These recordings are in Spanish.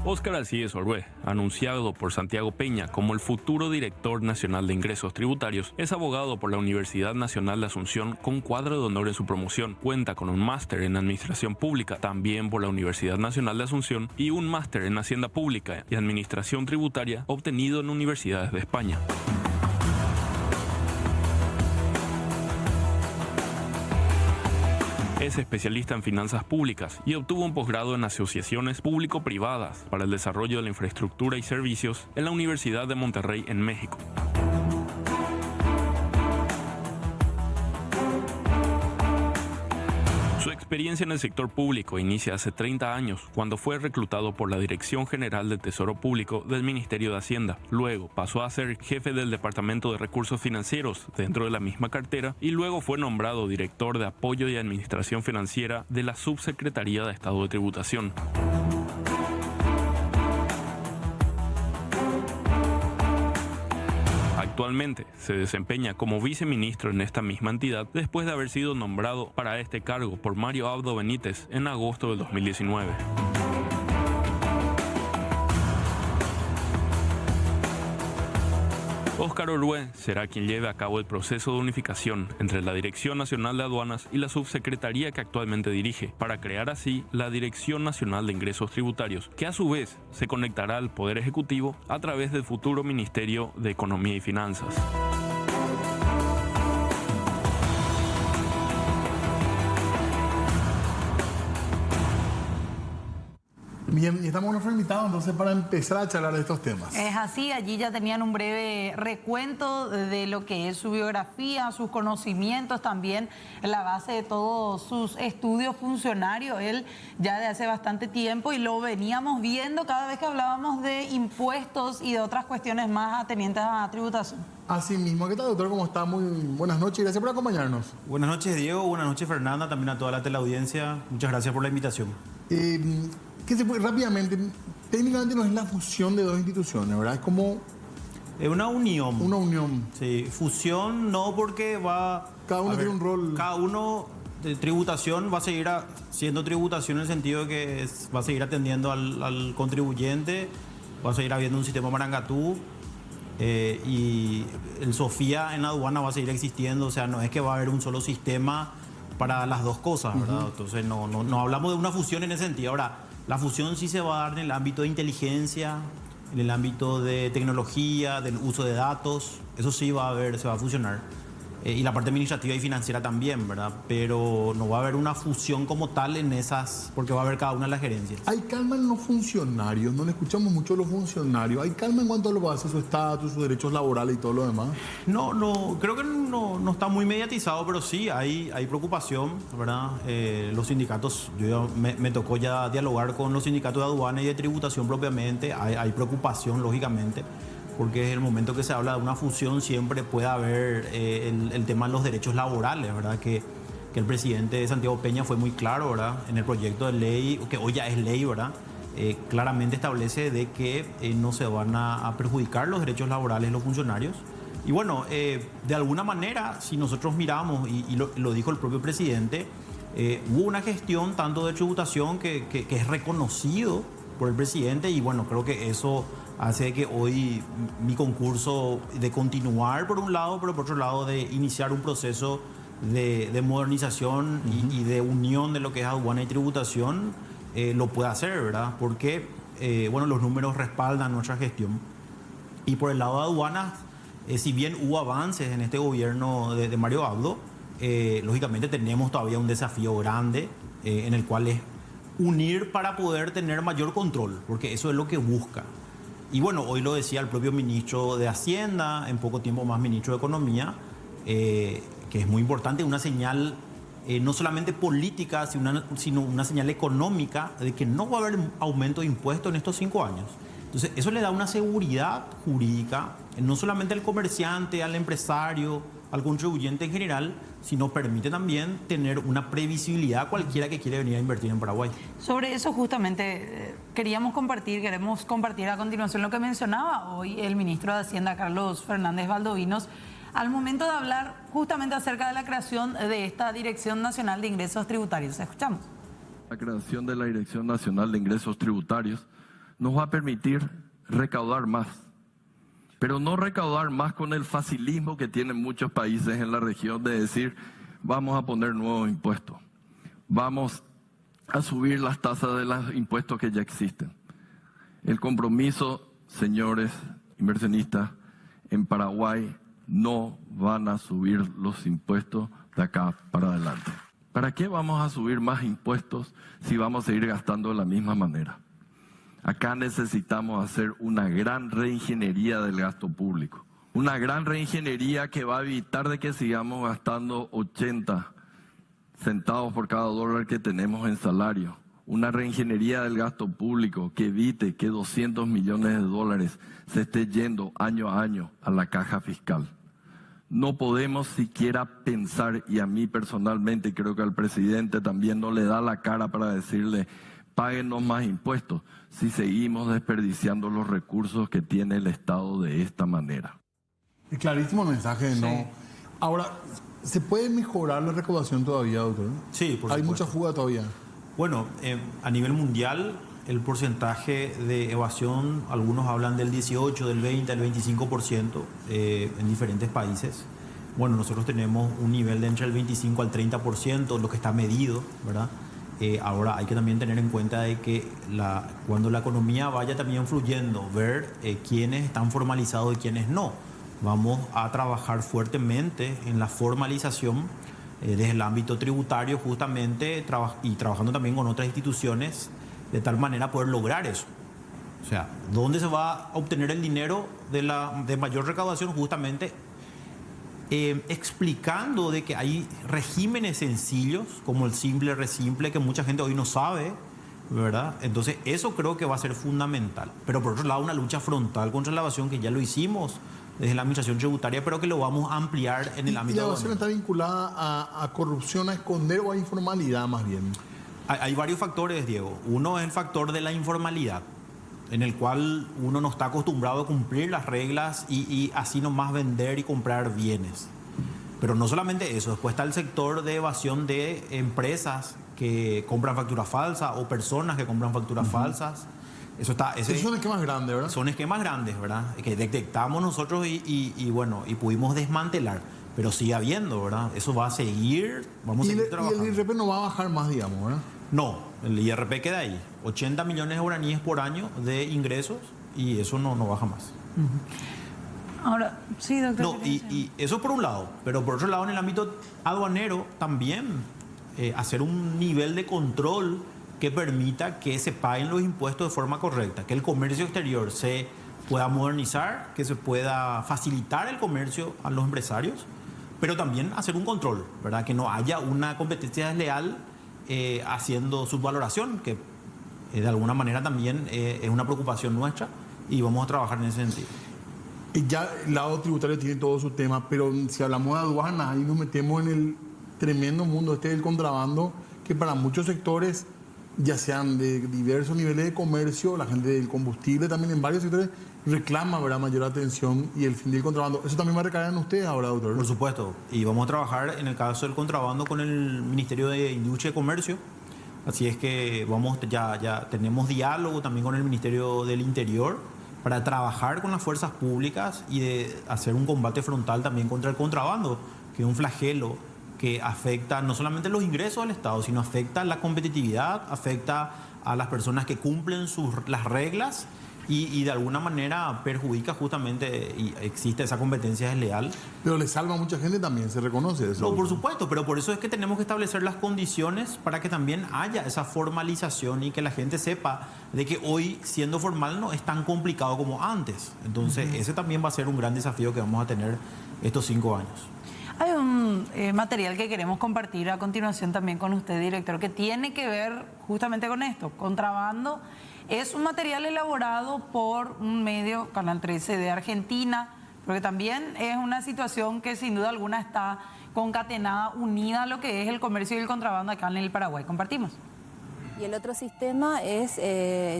Óscar Alcides Orué, anunciado por Santiago Peña como el futuro director nacional de ingresos tributarios, es abogado por la Universidad Nacional de Asunción con cuadro de honor en su promoción. Cuenta con un máster en Administración Pública, también por la Universidad Nacional de Asunción, y un máster en Hacienda Pública y Administración Tributaria, obtenido en universidades de España. Es especialista en finanzas públicas y obtuvo un posgrado en asociaciones público-privadas para el desarrollo de la infraestructura y servicios en la Universidad de Monterrey en México. Su experiencia en el sector público inicia hace 30 años, cuando fue reclutado por la Dirección General del Tesoro Público del Ministerio de Hacienda. Luego pasó a ser jefe del Departamento de Recursos Financieros dentro de la misma cartera y luego fue nombrado director de Apoyo y Administración Financiera de la Subsecretaría de Estado de Tributación. Actualmente se desempeña como viceministro en esta misma entidad después de haber sido nombrado para este cargo por Mario Abdo Benítez en agosto del 2019. Óscar Orué será quien lleve a cabo el proceso de unificación entre la Dirección Nacional de Aduanas y la subsecretaría que actualmente dirige, para crear así la Dirección Nacional de Ingresos Tributarios, que a su vez se conectará al Poder Ejecutivo a través del futuro Ministerio de Economía y Finanzas. Bien, y estamos con nuestro invitado entonces para empezar a charlar de estos temas. Es así, allí ya tenían un breve recuento de lo que es su biografía, sus conocimientos, también la base de todos sus estudios funcionarios. Él ya de hace bastante tiempo y lo veníamos viendo cada vez que hablábamos de impuestos y de otras cuestiones más atendientes a tributación. Así mismo, ¿qué tal, doctor? ¿Cómo está? Muy buenas noches y gracias por acompañarnos. Buenas noches, Diego. Buenas noches, Fernanda. También a toda la teleaudiencia. Muchas gracias por la invitación. ¿Qué se puede rápidamente? Técnicamente no es la fusión de dos instituciones, ¿verdad? Es como... Es una unión. Una unión. Sí, fusión no, porque va... Cada uno tiene un rol. Cada uno de tributación va a seguir siendo tributación en el sentido de que va a seguir atendiendo al contribuyente, va a seguir habiendo un sistema Marangatú, y el Sofía en aduana va a seguir existiendo. O sea, no es que va a haber un solo sistema para las dos cosas, ¿verdad? Entonces no hablamos de una fusión en ese sentido. Ahora, la fusión sí se va a dar en el ámbito de inteligencia, en el ámbito de tecnología, del uso de datos. Eso sí va a haber, se va a fusionar. Y la parte administrativa y financiera también, ¿verdad? Pero no va a haber una fusión como tal en esas, porque va a haber cada una de las gerencias. ¿Hay calma en los funcionarios? No le escuchamos mucho a los funcionarios. ¿Hay calma en cuanto a lo que hace su estatus, sus derechos laborales y todo lo demás? No, creo que no está muy mediatizado, pero sí hay preocupación, ¿verdad? Los sindicatos, me tocó ya dialogar con los sindicatos de aduana y de tributación propiamente. Hay preocupación, lógicamente, porque en el momento que se habla de una fusión siempre puede haber el tema de los derechos laborales, ¿verdad? Que el presidente Santiago Peña fue muy claro, ¿verdad? En el proyecto de ley, que hoy ya es ley, ¿verdad? Claramente establece de que no se van a perjudicar los derechos laborales de los funcionarios. Y bueno, de alguna manera, si nosotros miramos, y lo dijo el propio presidente, hubo una gestión tanto de tributación que es reconocido por el presidente, y bueno, creo que eso hace que hoy mi concurso de continuar por un lado, pero por otro lado de iniciar un proceso de modernización y de unión de lo que es aduana y tributación lo pueda hacer, ¿verdad? Porque bueno, los números respaldan nuestra gestión. Y por el lado de aduanas, si bien hubo avances en este gobierno de Mario Abdo, lógicamente tenemos todavía un desafío grande en el cual es unir para poder tener mayor control, porque eso es lo que busca. Y bueno, hoy lo decía el propio ministro de Hacienda, en poco tiempo más ministro de Economía, que es muy importante, una señal no solamente política, sino una señal económica de que no va a haber aumento de impuestos en estos 5 años. Entonces, eso le da una seguridad jurídica, no solamente al comerciante, al empresario, al contribuyente en general, sino permite también tener una previsibilidad a cualquiera que quiere venir a invertir en Paraguay. Sobre eso justamente queremos compartir a continuación lo que mencionaba hoy el ministro de Hacienda, Carlos Fernández Valdovinos, al momento de hablar justamente acerca de la creación de esta Dirección Nacional de Ingresos Tributarios. Escuchamos. La creación de la Dirección Nacional de Ingresos Tributarios nos va a permitir recaudar más. Pero no recaudar más con el facilismo que tienen muchos países en la región de decir, vamos a poner nuevos impuestos, vamos a subir las tasas de los impuestos que ya existen. El compromiso, señores inversionistas, en Paraguay no van a subir los impuestos de acá para adelante. ¿Para qué vamos a subir más impuestos si vamos a seguir gastando de la misma manera? Acá necesitamos hacer una gran reingeniería del gasto público. Una gran reingeniería que va a evitar de que sigamos gastando 80 centavos por cada dólar que tenemos en salario. Una reingeniería del gasto público que evite que 200 millones de dólares se esté yendo año a año a la caja fiscal. No podemos siquiera pensar, y a mí personalmente creo que al presidente también no le da la cara para decirle páguenos más impuestos si seguimos desperdiciando los recursos que tiene el Estado de esta manera. Es clarísimo el mensaje, ¿no? Sí. Ahora, ¿se puede mejorar la recaudación todavía, doctor? Sí, por Hay supuesto. mucha fuga todavía. Bueno, a nivel mundial, el porcentaje de evasión, algunos hablan del 18, del 20, del 25% en diferentes países. Bueno, nosotros tenemos un nivel de entre el 25 al 30%, lo que está medido, ¿verdad? Ahora hay que también tener en cuenta de que cuando la economía vaya también fluyendo, ver quiénes están formalizados y quiénes no. Vamos a trabajar fuertemente en la formalización desde el ámbito tributario justamente y trabajando también con otras instituciones de tal manera poder lograr eso. O sea, ¿dónde se va a obtener el dinero de mayor recaudación? Justamente explicando de que hay regímenes sencillos como el simple, resimple, que mucha gente hoy no sabe, ¿verdad? Entonces eso creo que va a ser fundamental. Pero por otro lado, una lucha frontal contra la evasión que ya lo hicimos desde la administración tributaria, pero que lo vamos a ampliar en el ámbito. ¿Y la evasión está vinculada a corrupción, a esconder o a informalidad más bien? Hay varios factores, Diego. Uno es el factor de la informalidad, en el cual uno no está acostumbrado a cumplir las reglas y así nomás vender y comprar bienes. Pero no solamente eso, después está el sector de evasión de empresas que compran facturas falsas o personas que compran facturas falsas. Esos son esquemas grandes, ¿verdad? Son esquemas grandes, ¿verdad? Que detectamos nosotros y pudimos desmantelar. Pero sigue habiendo, ¿verdad? Eso va a seguir, vamos a seguir trabajando. Y el IRP no va a bajar más, digamos, ¿verdad? No, el IRP queda ahí. 80 millones de guaraníes por año de ingresos y eso no baja más. Ahora, sí, doctor. No, y eso por un lado. Pero por otro lado, en el ámbito aduanero también hacer un nivel de control que permita que se paguen los impuestos de forma correcta, que el comercio exterior se pueda modernizar, que se pueda facilitar el comercio a los empresarios, pero también hacer un control, ¿verdad? Que no haya una competencia desleal haciendo subvaloración, que de alguna manera también es una preocupación nuestra y vamos a trabajar en ese sentido. Ya el lado tributario tiene todo su tema, pero si hablamos de aduanas, ahí nos metemos en el tremendo mundo del contrabando, que para muchos sectores, ya sean de diversos niveles de comercio, la gente del combustible también en varios sectores reclama, ¿verdad?, mayor atención y el fin del contrabando. ¿Eso también va a recaer en ustedes ahora, doctor? Por supuesto, y vamos a trabajar en el caso del contrabando con el Ministerio de Industria y Comercio. Así es que ya tenemos diálogo también con el Ministerio del Interior para trabajar con las fuerzas públicas y de hacer un combate frontal también contra el contrabando, que es un flagelo que afecta no solamente los ingresos del Estado, sino afecta la competitividad, afecta a las personas que cumplen las reglas y de alguna manera perjudica justamente y existe esa competencia desleal. Pero le salva a mucha gente también, se reconoce eso. No, por supuesto, pero por eso es que tenemos que establecer las condiciones para que también haya esa formalización y que la gente sepa de que hoy siendo formal no es tan complicado como antes. Entonces, ese también va a ser un gran desafío que vamos a tener estos 5 años. Hay un material que queremos compartir a continuación también con usted, director, que tiene que ver justamente con esto. Contrabando es un material elaborado por un medio, Canal 13 de Argentina, porque también es una situación que sin duda alguna está concatenada, unida a lo que es el comercio y el contrabando acá en el Paraguay. Compartimos. Y el otro sistema es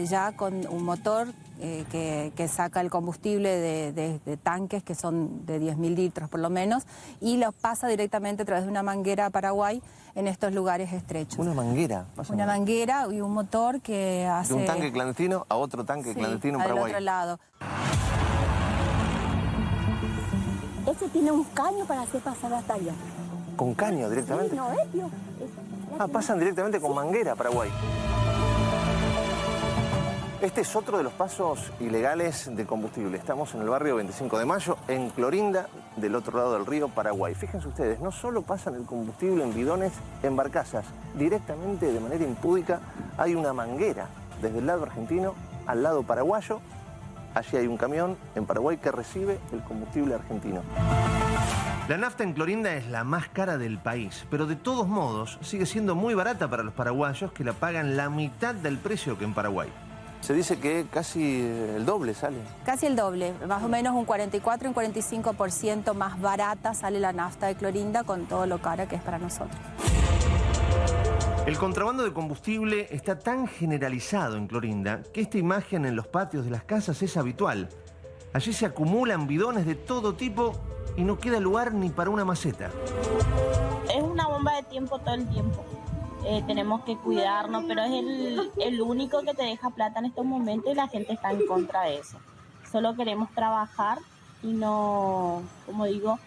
ya con un motor que saca el combustible de tanques que son de 10.000 litros por lo menos y lo pasa directamente a través de una manguera a Paraguay en estos lugares estrechos. ¿Una manguera? Una manguera y un motor que hace... De un tanque clandestino a otro tanque clandestino en Paraguay. Al otro lado. Ese tiene un caño para hacer pasar hasta allá. ¿Con caño directamente? Sí, no es, tío. Pasan directamente con manguera a Paraguay. Este es otro de los pasos ilegales de combustible. Estamos en el barrio 25 de Mayo, en Clorinda, del otro lado del río Paraguay. Fíjense ustedes, no solo pasan el combustible en bidones, en barcazas. Directamente, de manera impúdica, hay una manguera desde el lado argentino al lado paraguayo. Allí hay un camión en Paraguay que recibe el combustible argentino. La nafta en Clorinda es la más cara del país, pero de todos modos sigue siendo muy barata para los paraguayos que la pagan la mitad del precio que en Paraguay. Se dice que casi el doble sale. Casi el doble, más o menos un 44, un 45% más barata sale la nafta de Clorinda con todo lo cara que es para nosotros. El contrabando de combustible está tan generalizado en Clorinda que esta imagen en los patios de las casas es habitual. Allí se acumulan bidones de todo tipo y no queda lugar ni para una maceta. Es una bomba de tiempo todo el tiempo. Tenemos que cuidarnos, pero es el único que te deja plata en estos momentos y la gente está en contra de eso. Solo queremos trabajar y no, como digo,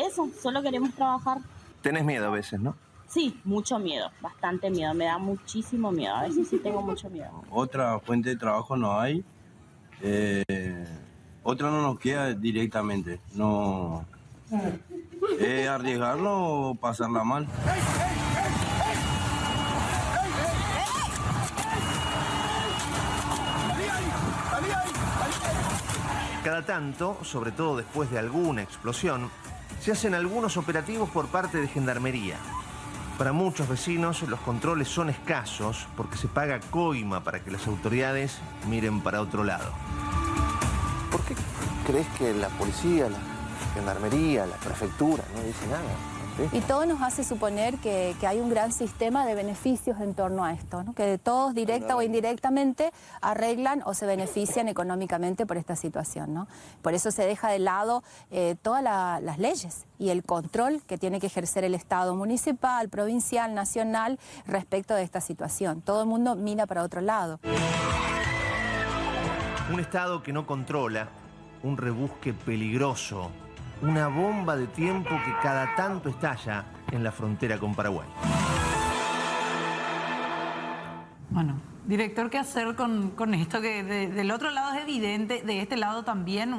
eso, solo queremos trabajar. Tenés miedo a veces, ¿no? Sí, mucho miedo, bastante miedo, me da muchísimo miedo, a veces sí tengo mucho miedo. Otra fuente de trabajo no hay, otra no nos queda directamente, no arriesgarnos o pasarla mal. Cada tanto, sobre todo después de alguna explosión, se hacen algunos operativos por parte de Gendarmería. Para muchos vecinos los controles son escasos porque se paga coima para que las autoridades miren para otro lado. ¿Por qué crees que la policía, la Gendarmería, la prefectura no dice nada? Y todo nos hace suponer que hay un gran sistema de beneficios en torno a esto, ¿no? Que todos directa o indirectamente arreglan o se benefician económicamente por esta situación, ¿no? Por eso se deja de lado todas las leyes y el control que tiene que ejercer el Estado municipal, provincial, nacional respecto de esta situación. Todo el mundo mira para otro lado. Un Estado que no controla, un rebusque peligroso, una bomba de tiempo que cada tanto estalla en la frontera con Paraguay. Bueno, director, ¿qué hacer con esto? Que del otro lado es evidente, de este lado también,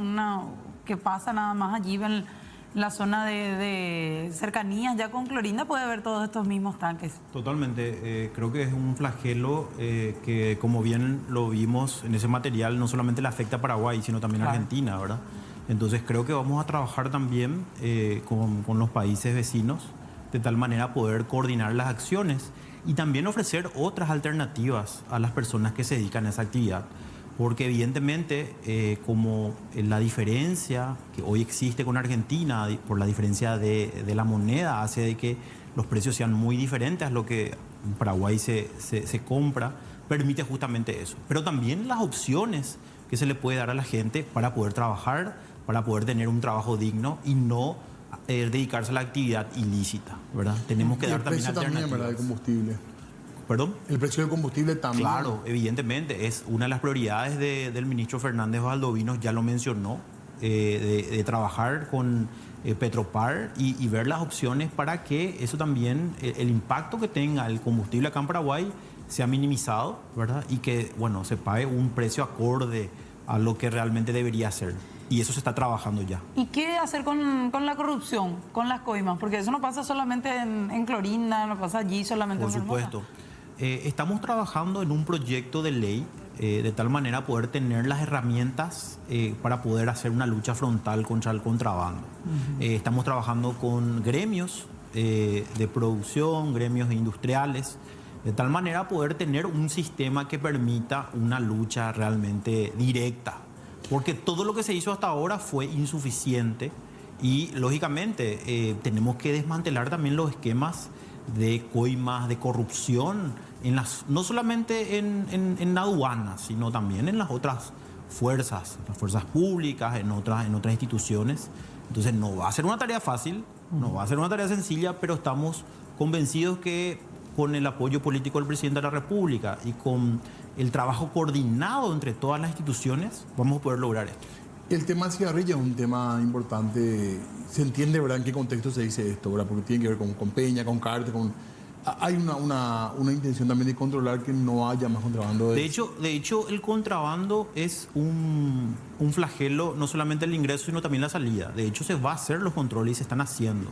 que pasa nada más allí en la zona de cercanías, ya con Clorinda puede ver todos estos mismos tanques. Totalmente, creo que es un flagelo que, como bien lo vimos en ese material, no solamente le afecta a Paraguay, sino también a Argentina, ¿verdad? Entonces creo que vamos a trabajar también con los países vecinos, de tal manera poder coordinar las acciones y también ofrecer otras alternativas a las personas que se dedican a esa actividad. Porque evidentemente, como la diferencia que hoy existe con Argentina, por la diferencia de la moneda, hace de que los precios sean muy diferentes a lo que en Paraguay se compra, permite justamente eso. Pero también las opciones que se le puede dar a la gente para poder trabajar, para poder tener un trabajo digno y no dedicarse a la actividad ilícita, ¿verdad? Tenemos que dar también alternativas. El precio también, ¿verdad?, del combustible. ¿Perdón? El precio del combustible también. Claro, evidentemente, es una de las prioridades del ministro Fernández Valdovinos, ya lo mencionó, de trabajar con Petropar y ver las opciones para que eso también, el impacto que tenga el combustible acá en Paraguay sea minimizado, ¿verdad? Y que, bueno, se pague un precio acorde a lo que realmente debería ser. Y eso se está trabajando ya. ¿Y qué hacer con la corrupción, con las coimas? Porque eso no pasa solamente en Clorinda, no pasa allí solamente en Formosa. Por supuesto. Estamos trabajando en un proyecto de ley de tal manera poder tener las herramientas para poder hacer una lucha frontal contra el contrabando. Estamos trabajando con gremios de producción, gremios industriales, de tal manera poder tener un sistema que permita una lucha realmente directa. Porque todo lo que se hizo hasta ahora fue insuficiente y, lógicamente, tenemos que desmantelar también los esquemas de coimas, de corrupción, no solamente en aduanas, sino también en las otras fuerzas, las fuerzas públicas, en otras instituciones. Entonces no va a ser una tarea fácil, no va a ser una tarea sencilla, pero estamos convencidos que con el apoyo político del presidente de la República y con el trabajo coordinado entre todas las instituciones, vamos a poder lograr esto. El tema del cigarrillo es un tema importante. Se entiende, ¿verdad?, en qué contexto se dice esto, ¿verdad? Porque tiene que ver con Peña, con Cártel, hay una intención también de controlar que no haya más contrabando. De hecho, el contrabando es un flagelo, no solamente el ingreso, sino también la salida. De hecho, se va a hacer los controles y se están haciendo.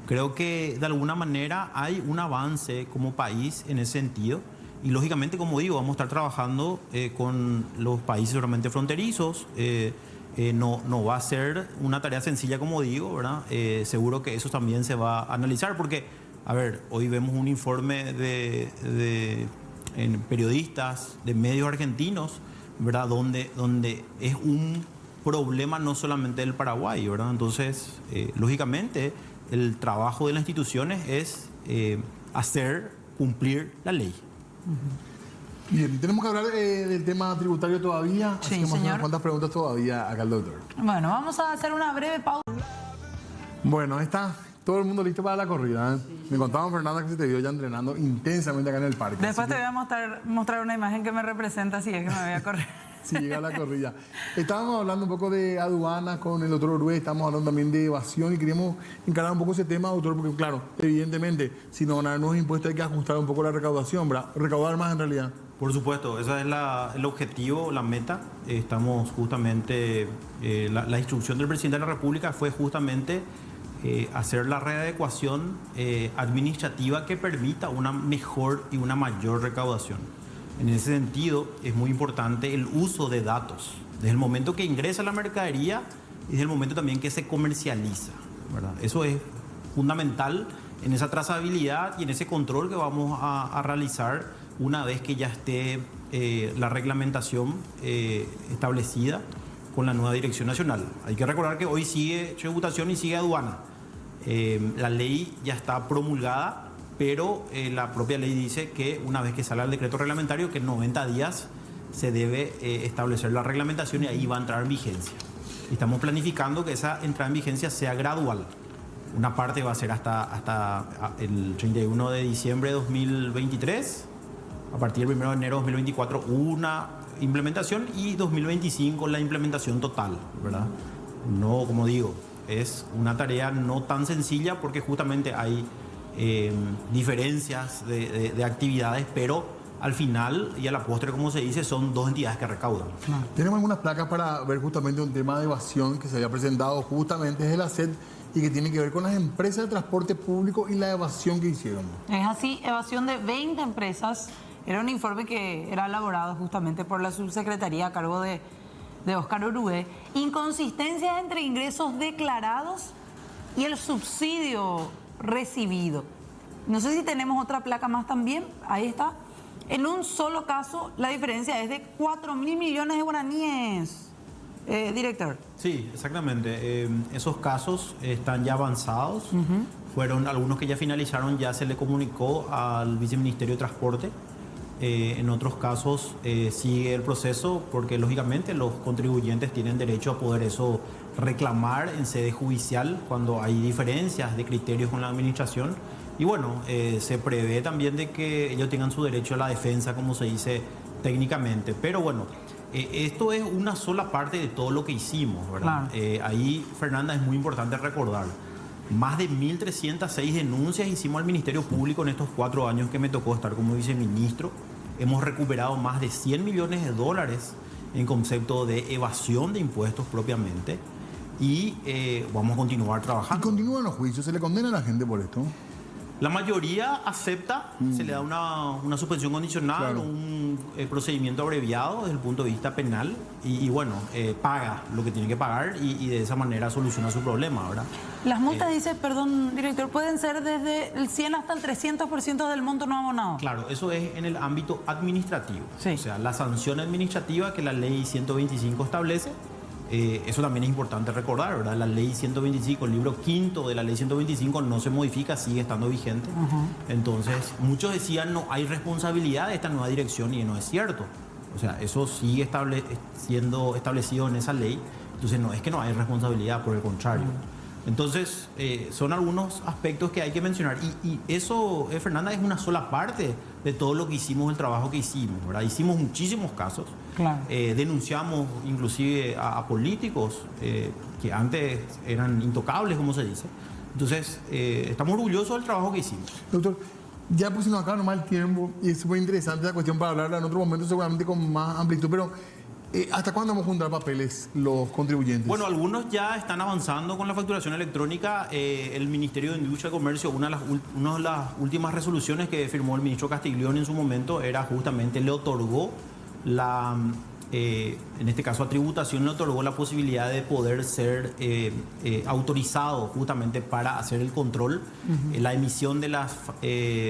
Creo que de alguna manera hay un avance como país en ese sentido. Y lógicamente, como digo, vamos a estar trabajando con los países seguramente fronterizos. No va a ser una tarea sencilla, como digo, ¿verdad? Seguro que eso también se va a analizar porque, a ver, hoy vemos un informe de periodistas de medios argentinos, ¿verdad? Donde es un problema no solamente del Paraguay, ¿verdad? Entonces, lógicamente, el trabajo de las instituciones es hacer cumplir la ley. Bien, tenemos que hablar del tema tributario todavía. Sí, Hacemos señor. unas cuantas preguntas todavía acá al doctor. Bueno, vamos a hacer una breve pausa. Bueno, ahí está todo el mundo listo para la corrida, ¿eh? Me contaba Fernanda que se te vio ya entrenando intensamente acá en el parque. Después así te que, voy a mostrar una imagen que me representa si es que me voy a correr. si llega la corrida. Estábamos hablando un poco de aduanas con el doctor Orué, estábamos hablando también de evasión y queríamos encarar un poco ese tema, doctor, porque claro, evidentemente, si no van a haber nuevos impuestos hay que ajustar un poco la recaudación, ¿verdad? Recaudar más en realidad. Por supuesto, ese es el objetivo, la meta. Estamos justamente, la instrucción del presidente de la República fue justamente hacer la readecuación administrativa que permita una mejor y una mayor recaudación. En ese sentido, es muy importante el uso de datos, desde el momento que ingresa la mercadería y desde el momento también que se comercializa, ¿verdad? Eso es fundamental en esa trazabilidad y en ese control que vamos a realizar una vez que ya esté la reglamentación establecida con la nueva Dirección Nacional. Hay que recordar que hoy sigue tributación y sigue aduana. La ley ya está promulgada, pero la propia ley dice que una vez que salga el decreto reglamentario, que en 90 días se debe establecer la reglamentación y ahí va a entrar en vigencia. Estamos planificando que esa entrada en vigencia sea gradual. Una parte va a ser hasta el 31 de diciembre de 2023. A partir del 1 de enero de 2024 una implementación y 2025 la implementación total, ¿verdad? No, como digo, es una tarea no tan sencilla porque justamente hay diferencias de actividades, pero al final y a la postre, como se dice, son dos entidades que recaudan. Tenemos algunas placas para ver justamente un tema de evasión que se había presentado justamente desde la SED y que tiene que ver con las empresas de transporte público y la evasión que hicieron. Es así, evasión de 20 empresas. Era un informe que era elaborado justamente por la subsecretaría a cargo de Óscar Orué. Inconsistencias entre ingresos declarados y el subsidio recibido. No sé si tenemos otra placa más también. Ahí está. En un solo caso, la diferencia es de 4.000 millones de guaraníes, director. Sí, exactamente. Esos casos están ya avanzados. Fueron algunos que ya finalizaron, ya se le comunicó al Viceministerio de Transporte. En otros casos sigue el proceso porque lógicamente los contribuyentes tienen derecho a poder eso reclamar en sede judicial cuando hay diferencias de criterios con la administración y bueno, se prevé también de que ellos tengan su derecho a la defensa, como se dice técnicamente, pero bueno, esto es una sola parte de todo lo que hicimos, ¿verdad? Claro. Ahí, Fernanda, es muy importante recordar, más de 1.306 denuncias hicimos al Ministerio Público en estos 4 años que me tocó estar como viceministro. Hemos recuperado más de 100 millones de dólares en concepto de evasión de impuestos propiamente y vamos a continuar trabajando. ¿Y continúan los juicios? ¿Se le condena a la gente por esto? La mayoría acepta, se le da una suspensión condicional, claro, un procedimiento abreviado desde el punto de vista penal y bueno, paga lo que tiene que pagar y de esa manera soluciona su problema, ¿verdad? Las multas, dice, perdón, director, pueden ser desde el 100 hasta el 300% del monto no abonado. Claro, eso es en el ámbito administrativo. Sí. O sea, la sanción administrativa que la ley 125 establece Eso también es importante recordar, ¿verdad? La ley 125, el libro quinto de la ley 125 no se modifica, sigue estando vigente. Entonces, muchos decían no hay responsabilidad de esta nueva dirección y no es cierto. O sea, eso sigue siendo establecido en esa ley. Entonces, no es que no hay responsabilidad, por el contrario. Entonces, son algunos aspectos que hay que mencionar. Y eso, Fernanda, es una sola parte de todo lo que hicimos, el trabajo que hicimos, ¿verdad? Hicimos muchísimos casos. Claro. Denunciamos inclusive a políticos que antes eran intocables, como se dice. Entonces, estamos orgullosos del trabajo que hicimos. Doctor, ya pusimos acá nomás el tiempo y es muy interesante la cuestión para hablarla en otro momento seguramente con más amplitud, pero ¿hasta cuándo vamos a juntar papeles los contribuyentes? Bueno, algunos ya están avanzando con la facturación electrónica. El Ministerio de Industria y Comercio, una de las últimas resoluciones que firmó el ministro Castiglione en su momento era justamente, le otorgó en este caso a tributación, le otorgó la posibilidad de poder ser autorizado justamente para hacer el control, la emisión de las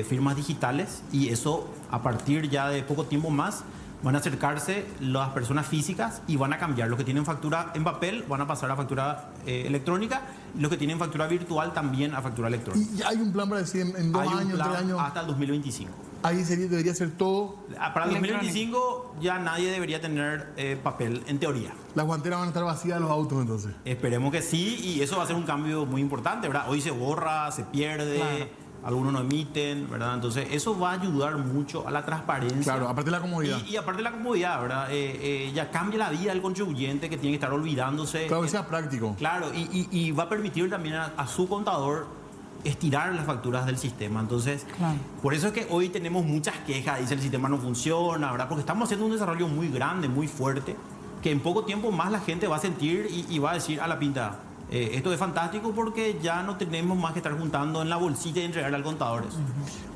firmas digitales, y eso a partir ya de poco tiempo más van a acercarse las personas físicas y van a cambiar. Los que tienen factura en papel van a pasar a factura electrónica, y los que tienen factura virtual también a factura electrónica. ¿Y hay un plan para decir en 2 años, 3 años? Hasta el 2025. Ahí debería ser todo. Para el 2025 ya nadie debería tener papel, en teoría. Las guanteras van a estar vacías de los autos entonces. Esperemos que sí, y eso va a ser un cambio muy importante, ¿verdad? Hoy se borra, se pierde. Claro. Algunos no emiten, ¿verdad? Entonces, eso va a ayudar mucho a la transparencia. Claro, aparte de la comodidad. Y aparte de la comodidad, ¿verdad? Ya cambia la vida del contribuyente, que tiene que estar olvidándose. Claro, que sea práctico. Claro, y va a permitir también a su contador estirar las facturas del sistema. Entonces, por eso es que hoy tenemos muchas quejas, dice el sistema no funciona, ¿verdad? Porque estamos haciendo un desarrollo muy grande, muy fuerte, que en poco tiempo más la gente va a sentir y va a decir a la pinta, esto es fantástico porque ya no tenemos más que estar juntando en la bolsita y entregarle al contador eso.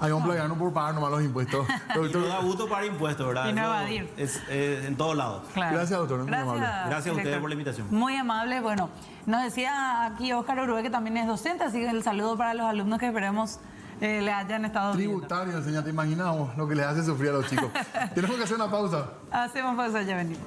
Hay un playano por pagar nomás los impuestos. Y no da gusto pagar impuestos, ¿verdad? Y no evadir. Es en todos lados. Claro. Gracias, doctor. Muy Gracias, amable. Gracias a ustedes por la invitación. Muy amable. Bueno, nos decía aquí Óscar Urue, que también es docente, así que el saludo para los alumnos que esperemos le hayan estado viendo. Tributario, señor, te imaginamos lo que les hace sufrir a los chicos. Tenemos que hacer una pausa. Hacemos pausa, ya venimos.